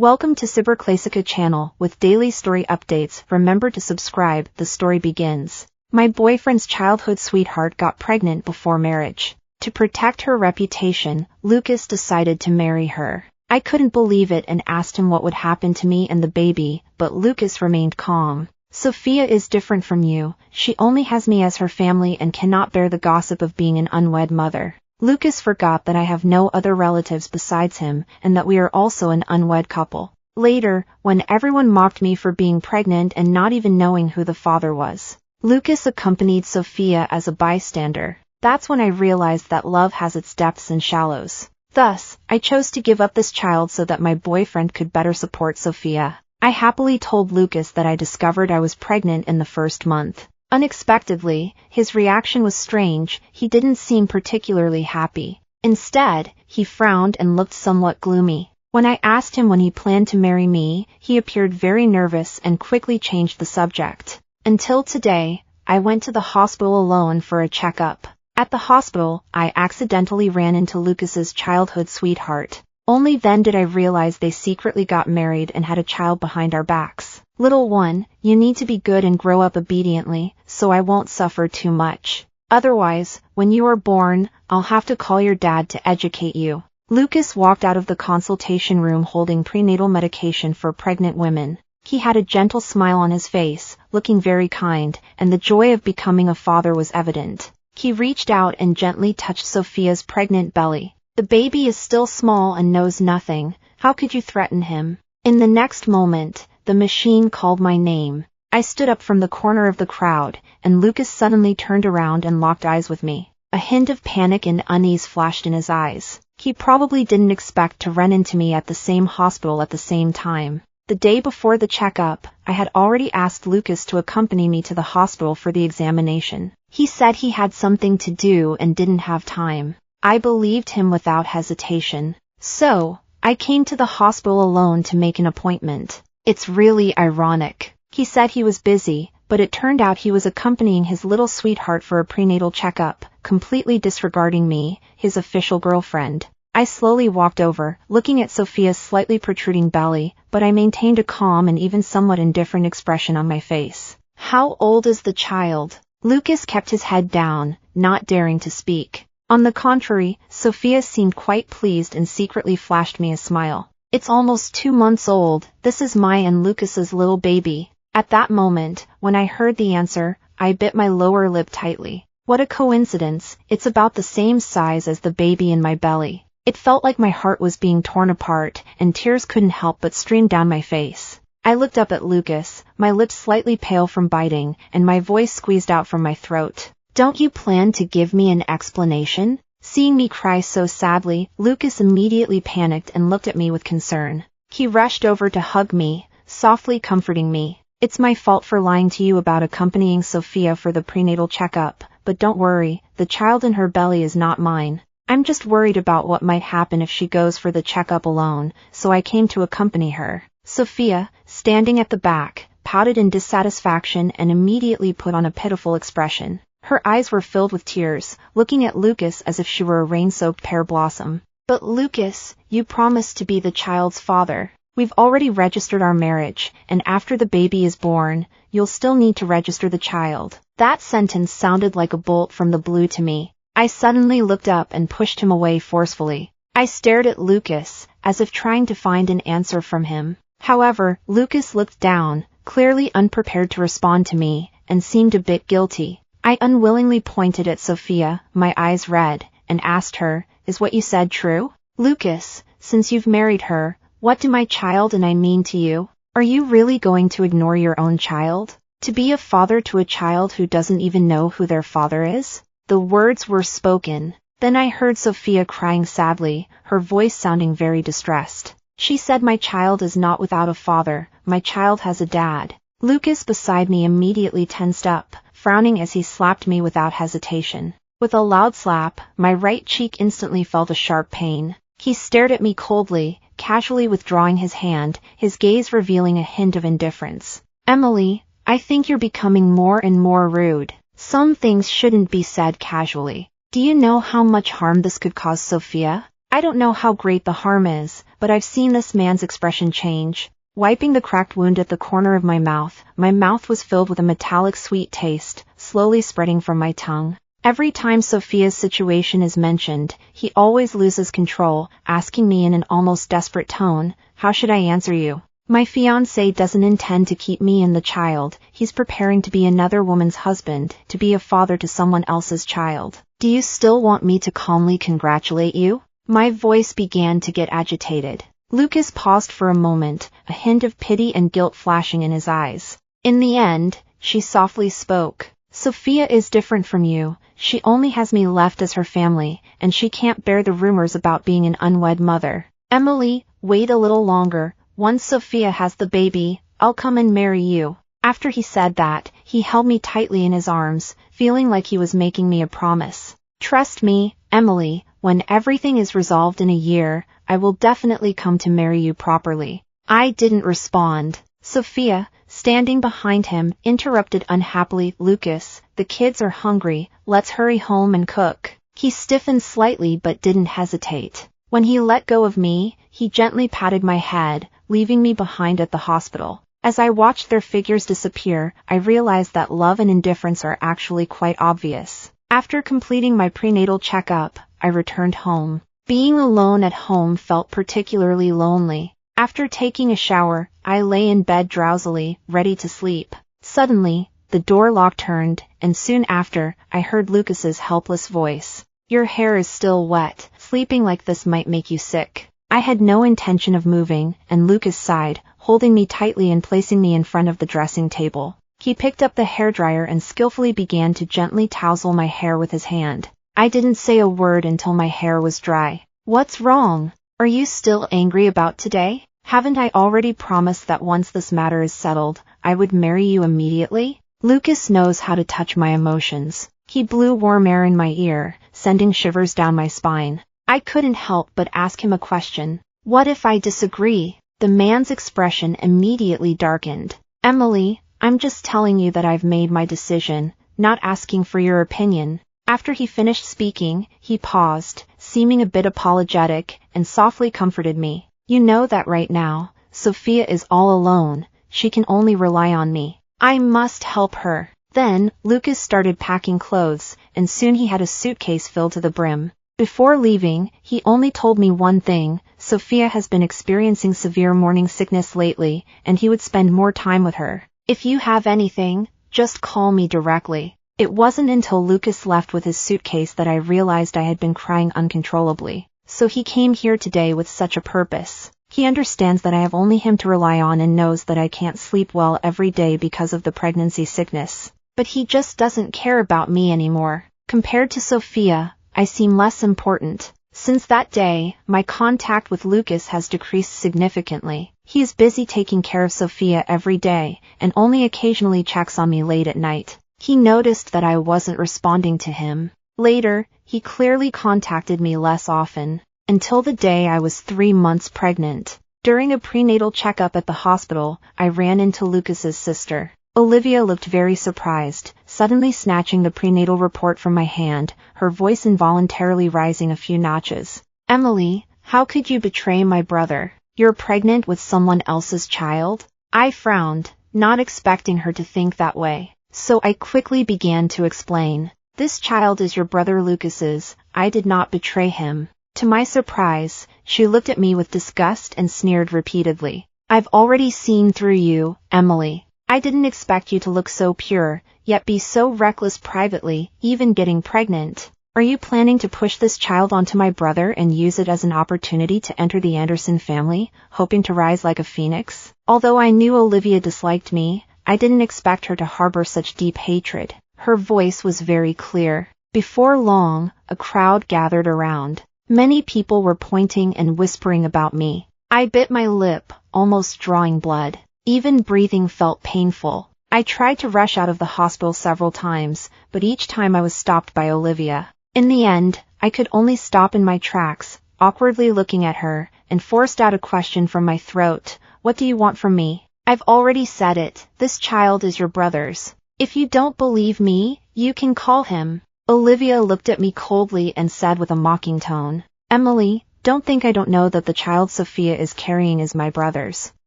Welcome to Cyberclassica channel with daily story updates. Remember to subscribe. The story begins. My boyfriend's childhood sweetheart got pregnant before marriage. To protect her reputation, Lucas decided to marry her. I couldn't believe it and asked him what would happen to me and the baby, but Lucas remained calm. Sophia is different from you. She only has me as her family and cannot bear the gossip of being an unwed mother. Lucas forgot that I have no other relatives besides him and that we are also an unwed couple. Later, when everyone mocked me for being pregnant and not even knowing who the father was, Lucas accompanied Sophia as a bystander. That's when I realized that love has its depths and shallows. Thus, I chose to give up this child so that my boyfriend could better support Sophia. I happily told Lucas that I discovered I was pregnant in the first month. Unexpectedly, his reaction was strange. He didn't seem particularly happy. Instead, he frowned and looked somewhat gloomy. When I asked him when he planned to marry me, he appeared very nervous and quickly changed the subject. Until today, I went to the hospital alone for a checkup. At the hospital, I accidentally ran into Lucas's childhood sweetheart. Only then did I realize they secretly got married and had a child behind our backs. Little one, you need to be good and grow up obediently, so I won't suffer too much. Otherwise, when you are born, I'll have to call your dad to educate you. Lucas walked out of the consultation room holding prenatal medication for pregnant women. He had a gentle smile on his face, looking very kind, and the joy of becoming a father was evident. He reached out and gently touched Sophia's pregnant belly. The baby is still small and knows nothing. How could you threaten him? In the next moment, the machine called my name. I stood up from the corner of the crowd, and Lucas suddenly turned around and locked eyes with me. A hint of panic and unease flashed in his eyes. He probably didn't expect to run into me at the same hospital at the same time. The day before the checkup, I had already asked Lucas to accompany me to the hospital for the examination. He said he had something to do and didn't have time. I believed him without hesitation. So, I came to the hospital alone to make an appointment. It's really ironic. He said he was busy, but it turned out he was accompanying his little sweetheart for a prenatal checkup, completely disregarding me, his official girlfriend. I slowly walked over, looking at Sophia's slightly protruding belly, but I maintained a calm and even somewhat indifferent expression on my face. How old is the child? Lucas kept his head down, not daring to speak. On the contrary, Sophia seemed quite pleased and secretly flashed me a smile. It's almost 2 months old. This is my and Lucas's little baby. At that moment, when I heard the answer, I bit my lower lip tightly. What a coincidence, it's about the same size as the baby in my belly. It felt like my heart was being torn apart, and tears couldn't help but stream down my face. I looked up at Lucas, my lips slightly pale from biting, and my voice squeezed out from my throat. Don't you plan to give me an explanation? Seeing me cry so sadly, Lucas immediately panicked and looked at me with concern. He rushed over to hug me, softly comforting me. It's my fault for lying to you about accompanying Sophia for the prenatal checkup, but don't worry, the child in her belly is not mine. I'm just worried about what might happen if she goes for the checkup alone, so I came to accompany her. Sophia, standing at the back, pouted in dissatisfaction and immediately put on a pitiful expression. Her eyes were filled with tears, looking at Lucas as if she were a rain-soaked pear blossom. But Lucas, you promised to be the child's father. We've already registered our marriage, and after the baby is born, you'll still need to register the child. That sentence sounded like a bolt from the blue to me. I suddenly looked up and pushed him away forcefully. I stared at Lucas, as if trying to find an answer from him. However, Lucas looked down, clearly unprepared to respond to me, and seemed a bit guilty. I unwillingly pointed at Sophia, my eyes red, and asked her, is what you said true? Lucas, since you've married her, what do my child and I mean to you? Are you really going to ignore your own child? To be a father to a child who doesn't even know who their father is? The words were spoken. Then I heard Sophia crying sadly, her voice sounding very distressed. She said my child is not without a father, my child has a dad. Lucas beside me immediately tensed up, frowning as he slapped me without hesitation. With a loud slap, my right cheek instantly felt a sharp pain. He stared at me coldly, casually withdrawing his hand, his gaze revealing a hint of indifference. Emily, I think you're becoming more and more rude. Some things shouldn't be said casually. Do you know how much harm this could cause Sophia? I don't know how great the harm is, but I've seen this man's expression change. Wiping the cracked wound at the corner of my mouth was filled with a metallic sweet taste, slowly spreading from my tongue. Every time Sophia's situation is mentioned, he always loses control, asking me in an almost desperate tone, "How should I answer you? My fiancé doesn't intend to keep me and the child. He's preparing to be another woman's husband, to be a father to someone else's child. Do you still want me to calmly congratulate you?" My voice began to get agitated. Lucas paused for a moment, a hint of pity and guilt flashing in his eyes. "In the end," she softly spoke, "Sophia is different from you. She only has me left as her family, and she can't bear the rumors about being an unwed mother. Emily, wait a little longer. Once Sophia has the baby, I'll come and marry you." After he said that, he held me tightly in his arms, feeling like he was making me a promise. "Trust me, Emily, when everything is resolved in a year, I will definitely come to marry you properly." I didn't respond. Sophia, standing behind him, interrupted unhappily, "Lucas, the kids are hungry, let's hurry home and cook." He stiffened slightly but didn't hesitate. When he let go of me, he gently patted my head, leaving me behind at the hospital. As I watched their figures disappear, I realized that love and indifference are actually quite obvious. After completing my prenatal checkup, I returned home. Being alone at home felt particularly lonely. After taking a shower, I lay in bed drowsily, ready to sleep. Suddenly, the door lock turned, and soon after, I heard Lucas's helpless voice. "Your hair is still wet. Sleeping like this might make you sick." I had no intention of moving, and Lucas sighed, holding me tightly and placing me in front of the dressing table. He picked up the hairdryer and skillfully began to gently tousle my hair with his hand. I didn't say a word until my hair was dry. "What's wrong? Are you still angry about today? Haven't I already promised that once this matter is settled, I would marry you immediately?" Lucas knows how to touch my emotions. He blew warm air in my ear, sending shivers down my spine. I couldn't help but ask him a question. "What if I disagree?" The man's expression immediately darkened. "Emily, I'm just telling you that I've made my decision, not asking for your opinion." After he finished speaking, he paused, seeming a bit apologetic, and softly comforted me. "You know that right now, Sophia is all alone. She can only rely on me. I must help her." Then, Lucas started packing clothes, and soon he had a suitcase filled to the brim. Before leaving, he only told me one thing: Sophia has been experiencing severe morning sickness lately, and he would spend more time with her. "If you have anything, just call me directly." It wasn't until Lucas left with his suitcase that I realized I had been crying uncontrollably. So he came here today with such a purpose. He understands that I have only him to rely on and knows that I can't sleep well every day because of the pregnancy sickness. But he just doesn't care about me anymore. Compared to Sophia, I seem less important. Since that day, my contact with Lucas has decreased significantly. He is busy taking care of Sophia every day, and only occasionally checks on me late at night. He noticed that I wasn't responding to him. Later, he clearly contacted me less often, until the day I was 3 months pregnant. During a prenatal checkup at the hospital, I ran into Lucas's sister. Olivia looked very surprised, suddenly snatching the prenatal report from my hand, her voice involuntarily rising a few notches. "Emily, how could you betray my brother? You're pregnant with someone else's child?" I frowned, not expecting her to think that way. So I quickly began to explain. "This child is your brother Lucas's. I did not betray him." To my surprise, she looked at me with disgust and sneered repeatedly. "I've already seen through you, Emily. I didn't expect you to look so pure, yet be so reckless privately, even getting pregnant. Are you planning to push this child onto my brother and use it as an opportunity to enter the Anderson family, hoping to rise like a phoenix?" Although I knew Olivia disliked me, I didn't expect her to harbor such deep hatred. Her voice was very clear. Before long, a crowd gathered around. Many people were pointing and whispering about me. I bit my lip, almost drawing blood. Even breathing felt painful. I tried to rush out of the hospital several times, but each time I was stopped by Olivia. In the end, I could only stop in my tracks, awkwardly looking at her, and forced out a question from my throat. "What do you want from me?" "I've already said it. This child is your brother's. If you don't believe me, you can call him." Olivia looked at me coldly and said with a mocking tone, "Emily, Don't think I don't know that the child Sophia is carrying is my brother's.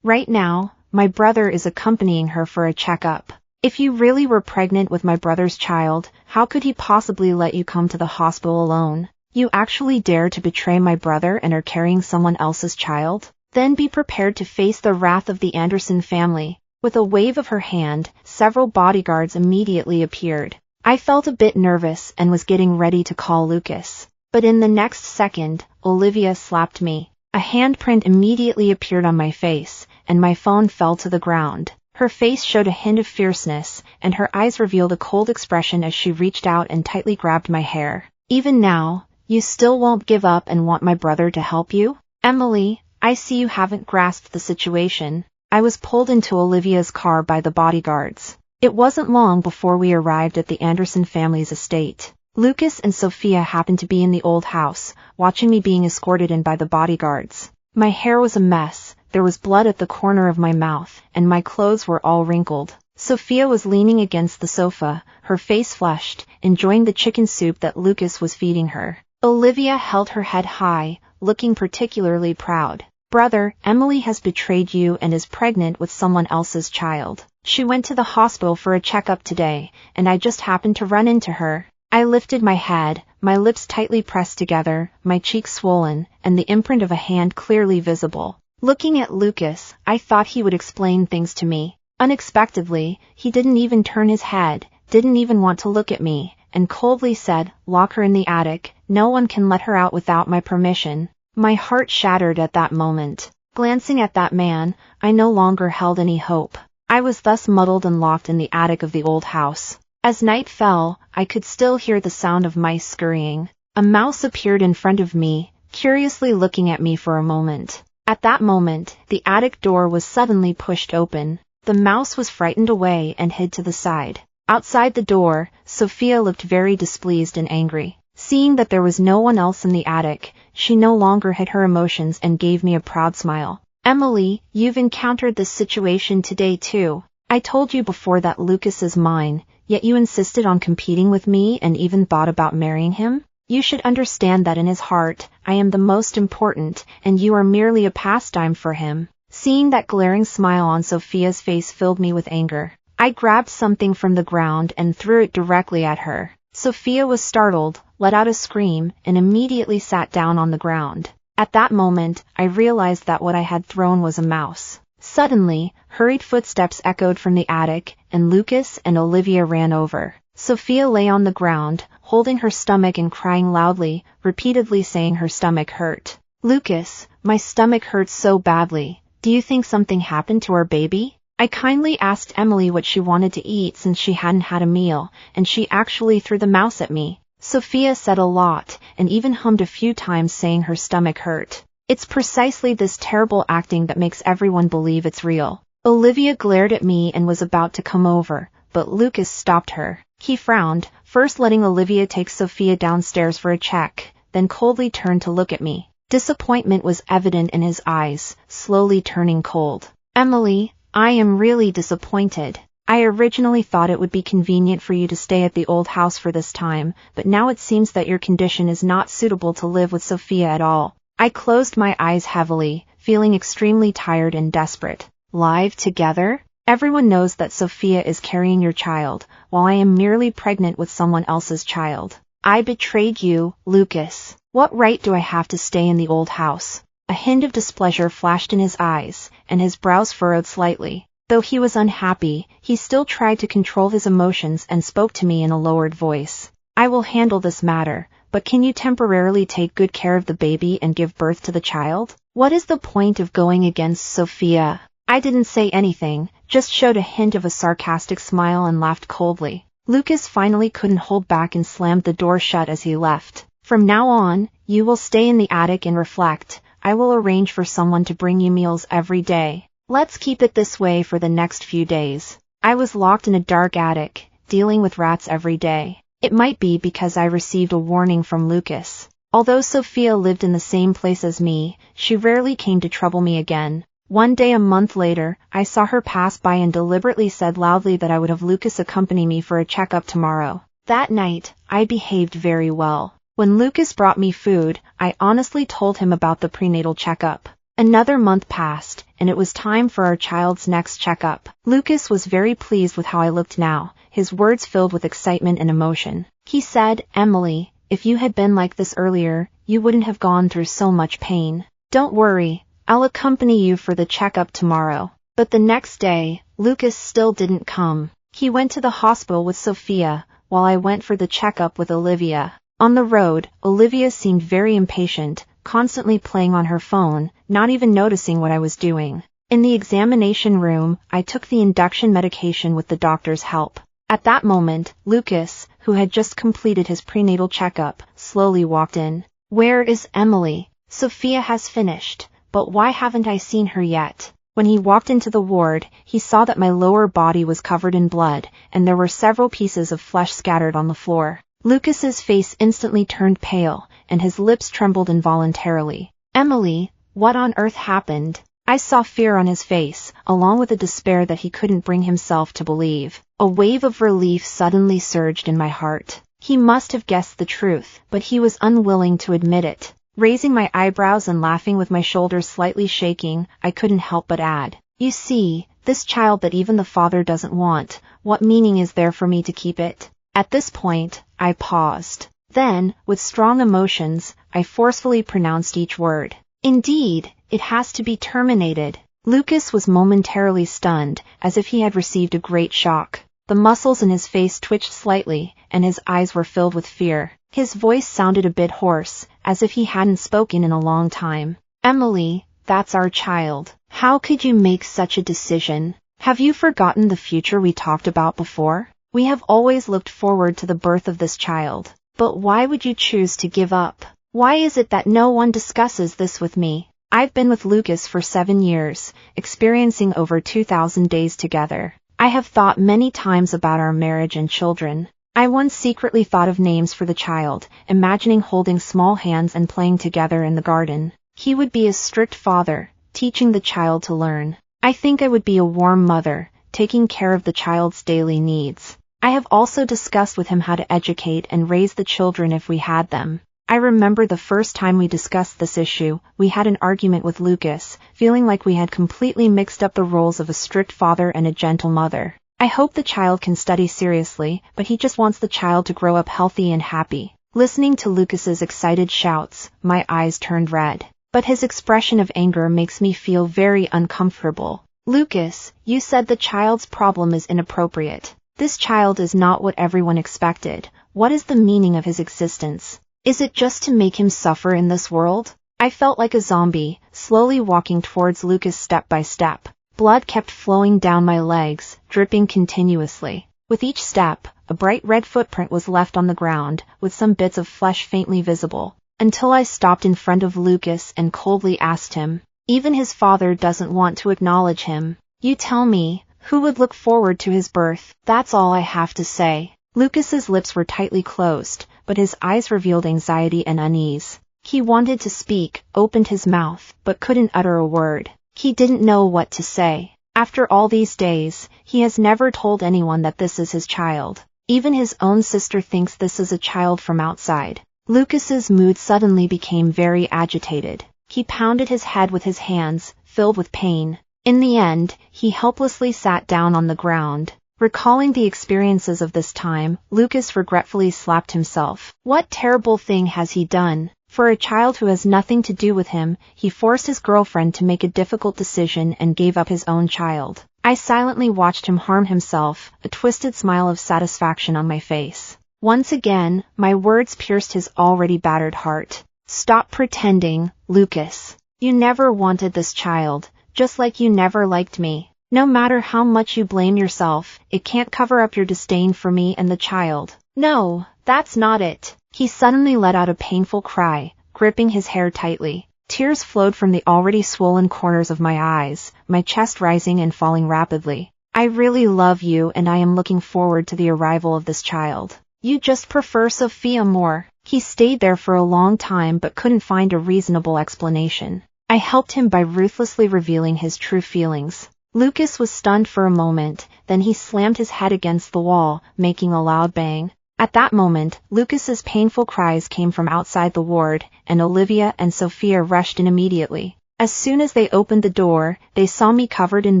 Right now, my brother is accompanying her for a checkup. If you really were pregnant with my brother's child, how could he possibly let you come to the hospital alone? You actually dare to betray my brother and are carrying someone else's child? Then be prepared to face the wrath of the Anderson family. With a wave of her hand, several bodyguards immediately appeared. I felt a bit nervous and was getting ready to call Lucas. But in the next second, Olivia slapped me. A handprint immediately appeared on my face, and my phone fell to the ground. Her face showed a hint of fierceness, and her eyes revealed a cold expression as she reached out and tightly grabbed my hair. Even now, you still won't give up and want my brother to help you? Emily, I see you haven't grasped the situation. I was pulled into Olivia's car by the bodyguards. It wasn't long before we arrived at the Anderson family's estate. Lucas and Sophia happened to be in the old house, watching me being escorted in by the bodyguards. My hair was a mess, there was blood at the corner of my mouth, and my clothes were all wrinkled. Sophia was leaning against the sofa, her face flushed, enjoying the chicken soup that Lucas was feeding her. Olivia held her head high, looking particularly proud. Brother, Emily has betrayed you and is pregnant with someone else's child. She went to the hospital for a checkup today, and I just happened to run into her. I lifted my head, my lips tightly pressed together, my cheeks swollen, and the imprint of a hand clearly visible. Looking at Lucas, I thought he would explain things to me. Unexpectedly, he didn't even turn his head, didn't even want to look at me, and coldly said, "Lock her in the attic, no one can let her out without my permission." My heart shattered at that moment. Glancing at that man, I no longer held any hope. I was thus muddled and locked in the attic of the old house. As night fell, I could still hear the sound of mice scurrying. A mouse appeared in front of me, curiously looking at me for a moment. At that moment, the attic door was suddenly pushed open. The mouse was frightened away and hid to the side. Outside the door, Sophia looked very displeased and angry. Seeing that there was no one else in the attic, she no longer hid her emotions and gave me a proud smile. Emily, you've encountered this situation today too. I told you before that Lucas is mine, yet you insisted on competing with me and even thought about marrying him? You should understand that in his heart, I am the most important, and you are merely a pastime for him. Seeing that glaring smile on Sophia's face filled me with anger. I grabbed something from the ground and threw it directly at her. Sophia was startled, let out a scream, and immediately sat down on the ground. At that moment, I realized that what I had thrown was a mouse. Suddenly, hurried footsteps echoed from the attic, and Lucas and Olivia ran over. Sophia lay on the ground, holding her stomach and crying loudly, repeatedly saying her stomach hurt. Lucas, my stomach hurts so badly. Do you think something happened to our baby? I kindly asked Emily what she wanted to eat since she hadn't had a meal, and she actually threw the mouse at me. Sophia said a lot, and even hummed a few times saying her stomach hurt. It's precisely this terrible acting that makes everyone believe it's real. Olivia glared at me and was about to come over, but Lucas stopped her. He frowned, first letting Olivia take Sophia downstairs for a check, then coldly turned to look at me. Disappointment was evident in his eyes, slowly turning cold. Emily, I am really disappointed. I originally thought it would be convenient for you to stay at the old house for this time, but now it seems that your condition is not suitable to live with Sophia at all. I closed my eyes heavily, feeling extremely tired and desperate. Live together? Everyone knows that Sophia is carrying your child, while I am merely pregnant with someone else's child. I betrayed you, Lucas. What right do I have to stay in the old house? A hint of displeasure flashed in his eyes, and his brows furrowed slightly. Though he was unhappy, he still tried to control his emotions and spoke to me in a lowered voice. I will handle this matter, but can you temporarily take good care of the baby and give birth to the child? What is the point of going against Sophia? I didn't say anything, just showed a hint of a sarcastic smile and laughed coldly. Lucas finally couldn't hold back and slammed the door shut as he left. From now on, you will stay in the attic and reflect. I will arrange for someone to bring you meals every day. Let's keep it this way for the next few days. I was locked in a dark attic, dealing with rats every day. It might be because I received a warning from Lucas. Although Sophia lived in the same place as me, she rarely came to trouble me again. One day a month later, I saw her pass by and deliberately said loudly that I would have Lucas accompany me for a checkup tomorrow. That night, I behaved very well. When Lucas brought me food, I honestly told him about the prenatal checkup. Another month passed, and it was time for our child's next checkup. Lucas was very pleased with how I looked now, his words filled with excitement and emotion. He said, "Emily, if you had been like this earlier, you wouldn't have gone through so much pain. Don't worry, I'll accompany you for the checkup tomorrow." But the next day, Lucas still didn't come. He went to the hospital with Sophia, while I went for the checkup with Olivia. On the road, Olivia seemed very impatient, constantly playing on her phone, not even noticing what I was doing. In the examination room, I took the induction medication with the doctor's help. At that moment, Lucas, who had just completed his prenatal checkup, slowly walked in. "Where is Emily? Sophia has finished, but why haven't I seen her yet?" When he walked into the ward, he saw that my lower body was covered in blood, and there were several pieces of flesh scattered on the floor. Lucas's face instantly turned pale, and his lips trembled involuntarily. "Emily, what on earth happened?" I saw fear on his face, along with a despair that he couldn't bring himself to believe. A wave of relief suddenly surged in my heart. He must have guessed the truth, but he was unwilling to admit it. Raising my eyebrows and laughing with my shoulders slightly shaking, I couldn't help but add, "You see, this child that even the father doesn't want, what meaning is there for me to keep it?" At this point, I paused. Then, with strong emotions, I forcefully pronounced each word. "Indeed, it has to be terminated." Lucas was momentarily stunned, as if he had received a great shock. The muscles in his face twitched slightly, and his eyes were filled with fear. His voice sounded a bit hoarse, as if he hadn't spoken in a long time. "Emily, that's our child. How could you make such a decision? Have you forgotten the future we talked about before? We have always looked forward to the birth of this child. But why would you choose to give up? Why is it that no one discusses this with me? I've been with Lucas for 7 years, experiencing over 2,000 days together. I have thought many times about our marriage and children. I once secretly thought of names for the child, imagining holding small hands and playing together in the garden. He would be a strict father, teaching the child to learn. I think I would be a warm mother, taking care of the child's daily needs. I have also discussed with him how to educate and raise the children if we had them. I remember the first time we discussed this issue, we had an argument with Lucas, feeling like we had completely mixed up the roles of a strict father and a gentle mother. I hope the child can study seriously, but he just wants the child to grow up healthy and happy. Listening to Lucas's excited shouts, my eyes turned red. But his expression of anger makes me feel very uncomfortable. "Lucas, you said the child's problem is inappropriate. This child is not what everyone expected. What is the meaning of his existence? Is it just to make him suffer in this world?" I felt like a zombie, slowly walking towards Lucas step by step. Blood kept flowing down my legs, dripping continuously. With each step, a bright red footprint was left on the ground, with some bits of flesh faintly visible, until I stopped in front of Lucas and coldly asked him. Even his father doesn't want to acknowledge him. "You tell me, who would look forward to his birth? That's all I have to say." Lucas's lips were tightly closed, but his eyes revealed anxiety and unease. He wanted to speak, opened his mouth, but couldn't utter a word. He didn't know what to say. After all these days, he has never told anyone that this is his child. Even his own sister thinks this is a child from outside. Lucas's mood suddenly became very agitated. He pounded his head with his hands, filled with pain. In the end, he helplessly sat down on the ground. Recalling the experiences of this time, Lucas regretfully slapped himself. What terrible thing has he done? For a child who has nothing to do with him, he forced his girlfriend to make a difficult decision and gave up his own child. I silently watched him harm himself, a twisted smile of satisfaction on my face. Once again, my words pierced his already battered heart. "Stop pretending, Lucas. You never wanted this child, just like you never liked me. No matter how much you blame yourself, it can't cover up your disdain for me and the child." "No, that's not it." He suddenly let out a painful cry, gripping his hair tightly. Tears flowed from the already swollen corners of my eyes, my chest rising and falling rapidly. "I really love you and I am looking forward to the arrival of this child. You just prefer Sophia more." He stayed there for a long time but couldn't find a reasonable explanation. I helped him by ruthlessly revealing his true feelings. Lucas was stunned for a moment, then he slammed his head against the wall, making a loud bang. At that moment, Lucas's painful cries came from outside the ward, and Olivia and Sophia rushed in immediately. As soon as they opened the door, they saw me covered in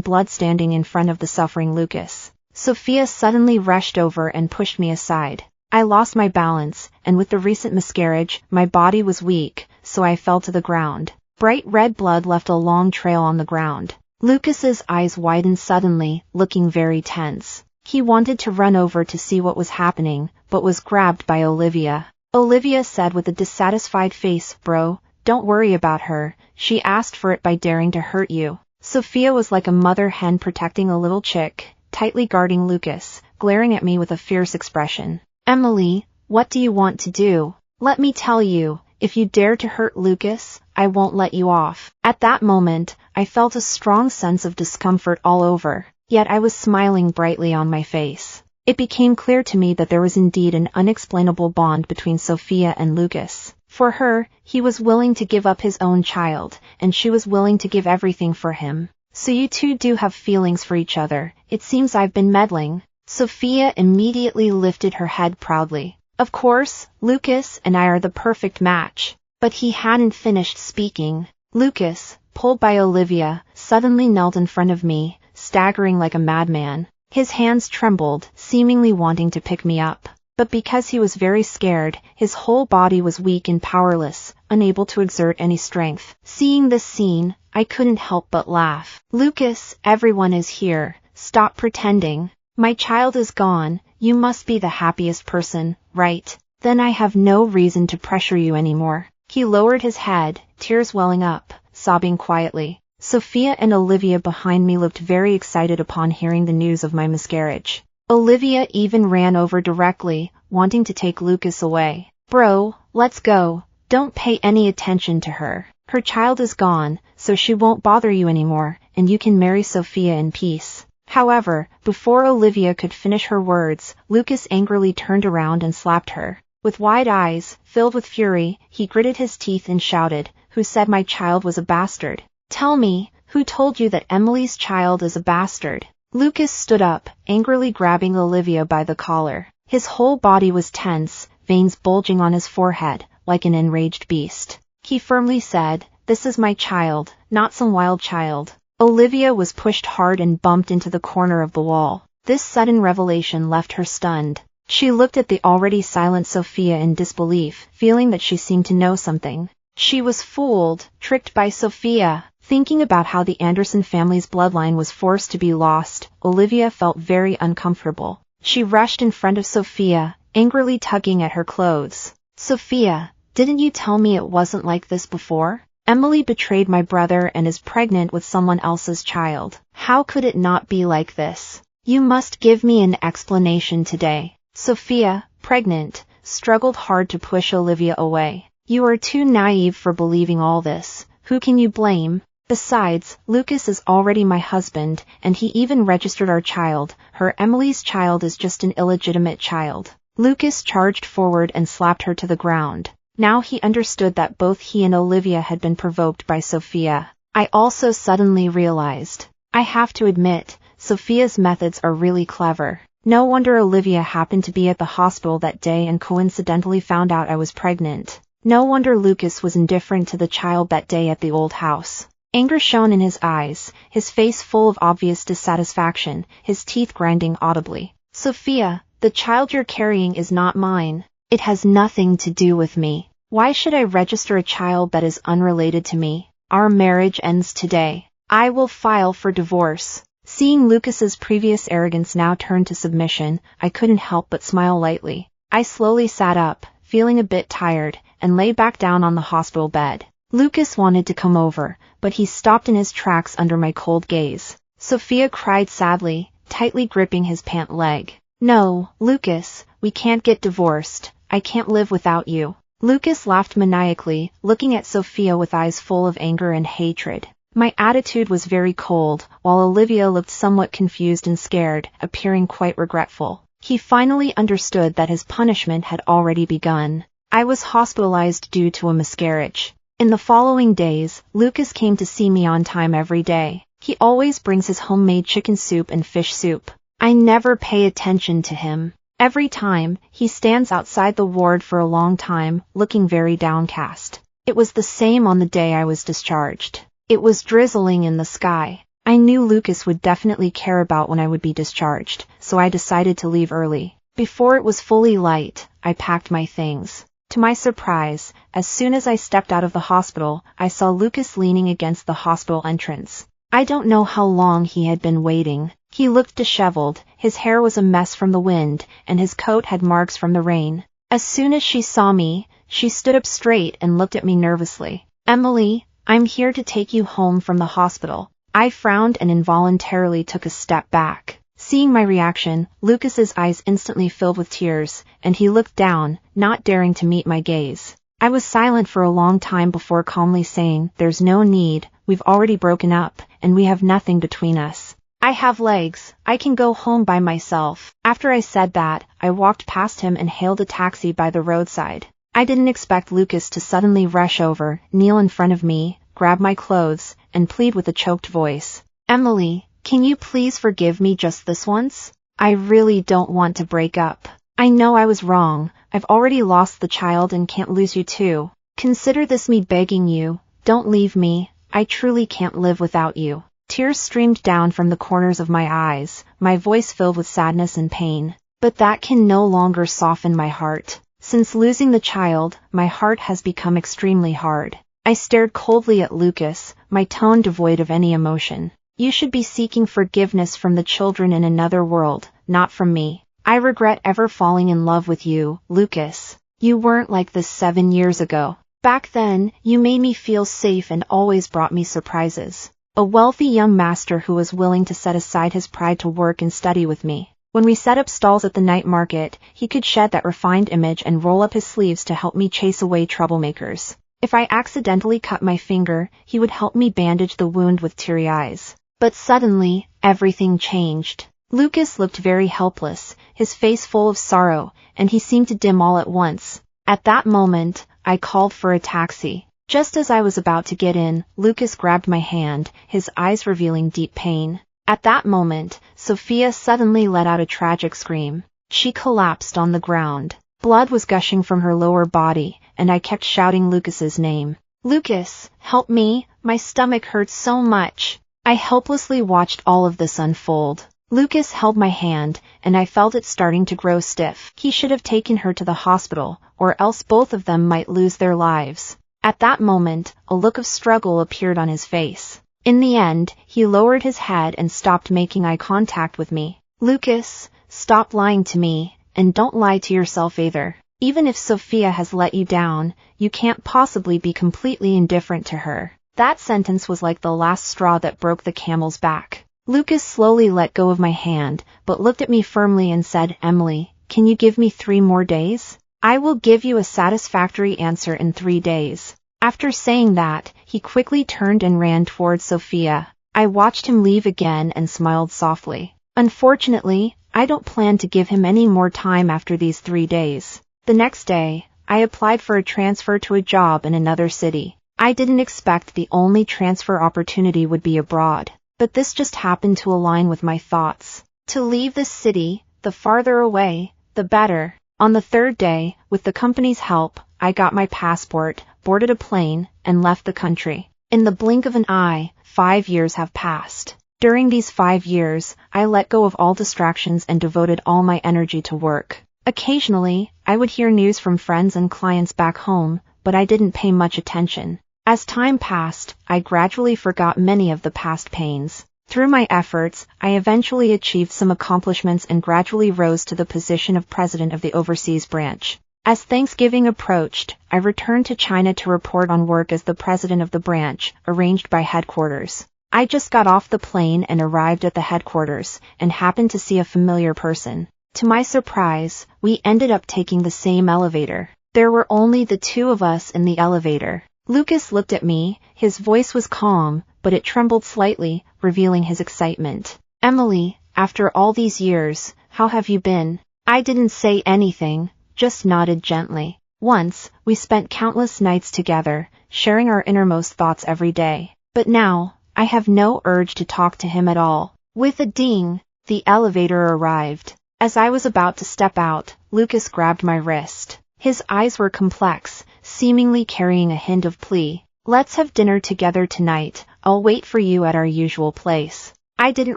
blood standing in front of the suffering Lucas. Sophia suddenly rushed over and pushed me aside. I lost my balance, and with the recent miscarriage, my body was weak, so I fell to the ground. Bright red blood left a long trail on the ground. Lucas's eyes widened suddenly, looking very tense. He wanted to run over to see what was happening, but was grabbed by Olivia. Olivia said with a dissatisfied face, "Bro, don't worry about her. She asked for it by daring to hurt you." Sophia was like a mother hen protecting a little chick, tightly guarding Lucas, glaring at me with a fierce expression. "Emily, what do you want to do? Let me tell you, if you dare to hurt Lucas, I won't let you off." At that moment, I felt a strong sense of discomfort all over, yet I was smiling brightly on my face. It became clear to me that there was indeed an unexplainable bond between Sophia and Lucas. For her, he was willing to give up his own child, and she was willing to give everything for him. "So you two do have feelings for each other. It seems I've been meddling." Sophia immediately lifted her head proudly. "Of course, Lucas and I are the perfect match." But he hadn't finished speaking. Lucas, pulled by Olivia, suddenly knelt in front of me, staggering like a madman. His hands trembled, seemingly wanting to pick me up. But because he was very scared, his whole body was weak and powerless, unable to exert any strength. Seeing this scene, I couldn't help but laugh. "Lucas, everyone is here. Stop pretending. My child is gone. You must be the happiest person, right? Then I have no reason to pressure you anymore." He lowered his head, tears welling up, sobbing quietly. Sophia and Olivia behind me looked very excited upon hearing the news of my miscarriage. Olivia even ran over directly, wanting to take Lucas away. "Bro, let's go. Don't pay any attention to her. Her child is gone, so she won't bother you anymore, and you can marry Sophia in peace." However, before Olivia could finish her words, Lucas angrily turned around and slapped her. With wide eyes, filled with fury, he gritted his teeth and shouted, "Who said my child was a bastard? Tell me, who told you that Emily's child is a bastard?" Lucas stood up, angrily grabbing Olivia by the collar. His whole body was tense, veins bulging on his forehead, like an enraged beast. He firmly said, "This is my child, not some wild child." Olivia was pushed hard and bumped into the corner of the wall. This sudden revelation left her stunned. She looked at the already silent Sophia in disbelief, feeling that she seemed to know something. She was fooled, tricked by Sophia. Thinking about how the Anderson family's bloodline was forced to be lost, Olivia felt very uncomfortable. She rushed in front of Sophia, angrily tugging at her clothes. "Sophia, didn't you tell me it wasn't like this before? Emily betrayed my brother and is pregnant with someone else's child. How could it not be like this? You must give me an explanation today." Sophia, pregnant, struggled hard to push Olivia away. "You are too naive for believing all this. Who can you blame? Besides, Lucas is already my husband, and he even registered our child. Emily's child is just an illegitimate child." Lucas charged forward and slapped her to the ground. Now he understood that both he and Olivia had been provoked by Sophia. I also suddenly realized. I have to admit, Sophia's methods are really clever. No wonder Olivia happened to be at the hospital that day and coincidentally found out I was pregnant. No wonder Lucas was indifferent to the child that day at the old house. Anger shone in his eyes, his face full of obvious dissatisfaction, his teeth grinding audibly. "Sophia, the child you're carrying is not mine. It has nothing to do with me. Why should I register a child that is unrelated to me? Our marriage ends today. I will file for divorce." Seeing Lucas's previous arrogance now turn to submission, I couldn't help but smile lightly. I slowly sat up, feeling a bit tired, and lay back down on the hospital bed. Lucas wanted to come over, but he stopped in his tracks under my cold gaze. Sophia cried sadly, tightly gripping his pant leg. "No, Lucas, we can't get divorced. I can't live without you." Lucas laughed maniacally, looking at Sophia with eyes full of anger and hatred. My attitude was very cold, while Olivia looked somewhat confused and scared, appearing quite regretful. He finally understood that his punishment had already begun. I was hospitalized due to a miscarriage. In the following days, Lucas came to see me on time every day. He always brings his homemade chicken soup and fish soup. I never pay attention to him. Every time, he stands outside the ward for a long time, looking very downcast. It was the same on the day I was discharged. It was drizzling in the sky. I knew Lucas would definitely care about when I would be discharged, so I decided to leave early. Before it was fully light, I packed my things. To my surprise, as soon as I stepped out of the hospital, I saw Lucas leaning against the hospital entrance. I don't know how long he had been waiting. He looked disheveled, his hair was a mess from the wind, and his coat had marks from the rain. As soon as she saw me, she stood up straight and looked at me nervously. "Emily, I'm here to take you home from the hospital." I frowned and involuntarily took a step back. Seeing my reaction, Lucas's eyes instantly filled with tears, and he looked down, not daring to meet my gaze. I was silent for a long time before calmly saying, "There's no need, we've already broken up, and we have nothing between us. I have legs, I can go home by myself." After I said that, I walked past him and hailed a taxi by the roadside. I didn't expect Lucas to suddenly rush over, kneel in front of me, grab my clothes, and plead with a choked voice. "Emily, can you please forgive me just this once? I really don't want to break up. I know I was wrong, I've already lost the child and can't lose you too. Consider this me begging you, don't leave me, I truly can't live without you." Tears streamed down from the corners of my eyes, my voice filled with sadness and pain. But that can no longer soften my heart. Since losing the child, my heart has become extremely hard. I stared coldly at Lucas, my tone devoid of any emotion. "You should be seeking forgiveness from the children in another world, not from me. I regret ever falling in love with you, Lucas. You weren't like this 7 years ago. Back then, you made me feel safe and always brought me surprises. A wealthy young master who was willing to set aside his pride to work and study with me. When we set up stalls at the night market, he could shed that refined image and roll up his sleeves to help me chase away troublemakers. If I accidentally cut my finger, he would help me bandage the wound with teary eyes. But suddenly, everything changed. Lucas looked very helpless, his face full of sorrow, and he seemed to dim all at once. At that moment, I called for a taxi. Just as I was about to get in, Lucas grabbed my hand, his eyes revealing deep pain. At that moment, Sophia suddenly let out a tragic scream. She collapsed on the ground. Blood was gushing from her lower body, and I kept shouting Lucas's name. "Lucas, help me, my stomach hurts so much." I helplessly watched all of this unfold. Lucas held my hand, and I felt it starting to grow stiff. He should have taken her to the hospital, or else both of them might lose their lives. At that moment, a look of struggle appeared on his face. In the end, he lowered his head and stopped making eye contact with me. "Lucas, stop lying to me, and don't lie to yourself either. Even if Sophia has let you down, you can't possibly be completely indifferent to her." That sentence was like the last straw that broke the camel's back. Lucas slowly let go of my hand, but looked at me firmly and said, "Emily, can you give me 3 more days? I will give you a satisfactory answer in 3 days." After saying that, he quickly turned and ran towards Sophia. I watched him leave again and smiled softly. Unfortunately, I don't plan to give him any more time after these 3 days. The next day, I applied for a transfer to a job in another city. I didn't expect the only transfer opportunity would be abroad, but this just happened to align with my thoughts. To leave this city, the farther away, the better. On the 3rd day, with the company's help, I got my passport, boarded a plane, and left the country. In the blink of an eye, 5 years have passed. During these 5 years, I let go of all distractions and devoted all my energy to work. Occasionally, I would hear news from friends and clients back home, but I didn't pay much attention. As time passed, I gradually forgot many of the past pains. Through my efforts, I eventually achieved some accomplishments and gradually rose to the position of president of the overseas branch. As Thanksgiving approached, I returned to China to report on work as the president of the branch, arranged by headquarters. I just got off the plane and arrived at the headquarters, and happened to see a familiar person. To my surprise, we ended up taking the same elevator. There were only the 2 of us in the elevator. Lucas looked at me, his voice was calm, but it trembled slightly, revealing his excitement. "Emily, after all these years, how have you been?" I didn't say anything, just nodded gently. Once, we spent countless nights together, sharing our innermost thoughts every day. But now, I have no urge to talk to him at all. With a ding, the elevator arrived. As I was about to step out, Lucas grabbed my wrist. His eyes were complex, seemingly carrying a hint of plea. "Let's have dinner together tonight. I'll wait for you at our usual place." I didn't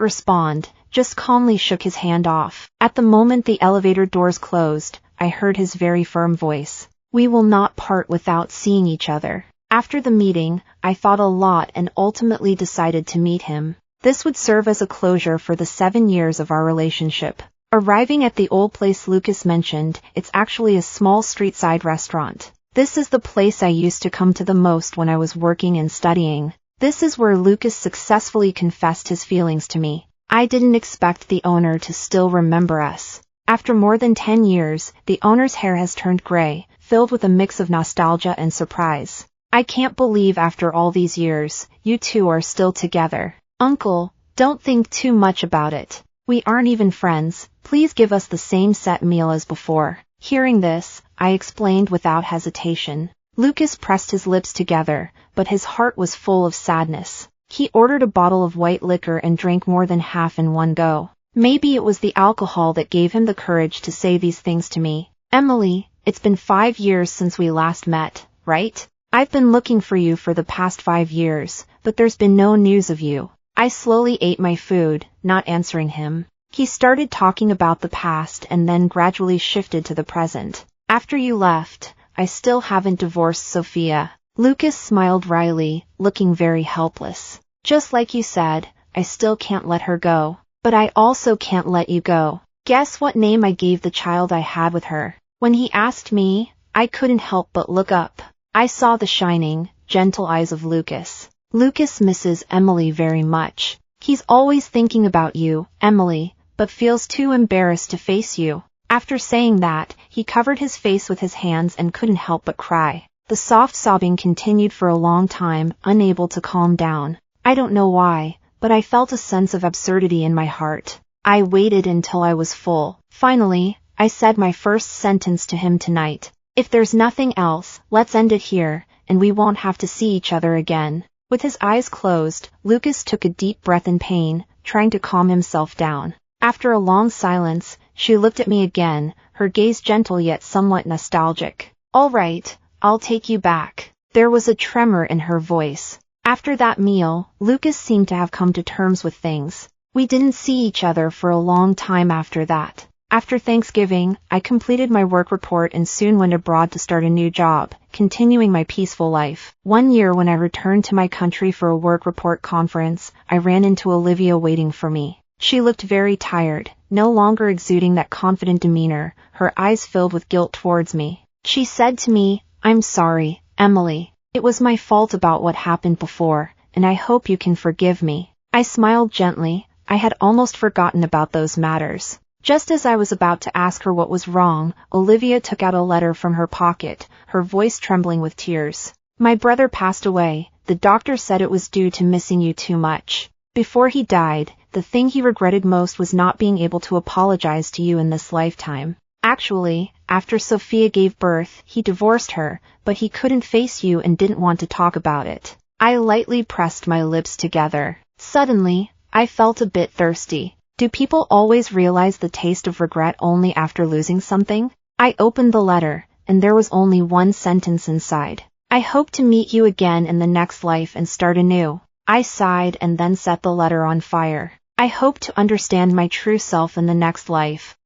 respond, just calmly shook his hand off. At the moment the elevator doors closed, I heard his very firm voice. "We will not part without seeing each other." After the meeting, I thought a lot and ultimately decided to meet him. This would serve as a closure for the 7 years of our relationship. Arriving at the old place Lucas mentioned, it's actually a small street-side restaurant. This is the place I used to come to the most when I was working and studying. This is where Lucas successfully confessed his feelings to me. I didn't expect the owner to still remember us. After more than 10 years, the owner's hair has turned gray, filled with a mix of nostalgia and surprise. "I can't believe after all these years, you two are still together." "Uncle, don't think too much about it. We aren't even friends. Please give us the same set meal as before." Hearing this, I explained without hesitation. Lucas pressed his lips together, but his heart was full of sadness. He ordered a bottle of white liquor and drank more than half in one go. Maybe it was the alcohol that gave him the courage to say these things to me. "Emily, it's been 5 years since we last met, right? I've been looking for you for the past 5 years, but there's been no news of you." I slowly ate my food, not answering him. He started talking about the past and then gradually shifted to the present. "After you left, I still haven't divorced Sophia." Lucas smiled wryly, looking very helpless. "Just like you said, I still can't let her go. But I also can't let you go." Guess what name I gave the child I had with her? When he asked me, I couldn't help but look up. I saw the shining, gentle eyes of Lucas. Lucas misses Emily very much. He's always thinking about you, Emily, but feels too embarrassed to face you. After saying that, he covered his face with his hands and couldn't help but cry. The soft sobbing continued for a long time, unable to calm down. I don't know why, but I felt a sense of absurdity in my heart. I waited until I was full. Finally, I said my first sentence to him tonight. "If there's nothing else, let's end it here, and we won't have to see each other again." With his eyes closed, Lucas took a deep breath in pain, trying to calm himself down. After a long silence, she looked at me again, her gaze gentle yet somewhat nostalgic. "All right, I'll take you back." There was a tremor in her voice. After that meal, Lucas seemed to have come to terms with things. We didn't see each other for a long time after that. After Thanksgiving, I completed my work report and soon went abroad to start a new job, continuing my peaceful life. One year when I returned to my country for a work report conference, I ran into Olivia waiting for me. She looked very tired, no longer exuding that confident demeanor, her eyes filled with guilt towards me. She said to me, "I'm sorry, Emily. It was my fault about what happened before, and I hope you can forgive me." I smiled gently. I had almost forgotten about those matters. Just as I was about to ask her what was wrong, Olivia took out a letter from her pocket, her voice trembling with tears. "My brother passed away. The doctor said it was due to missing you too much. Before he died, the thing he regretted most was not being able to apologize to you in this lifetime. Actually, after Sophia gave birth, he divorced her, but he couldn't face you and didn't want to talk about it." I lightly pressed my lips together. Suddenly, I felt a bit thirsty. Do people always realize the taste of regret only after losing something? I opened the letter, and there was only one sentence inside. "I hope to meet you again in the next life and start anew." I sighed and then set the letter on fire. I hope to understand my true self in the next life.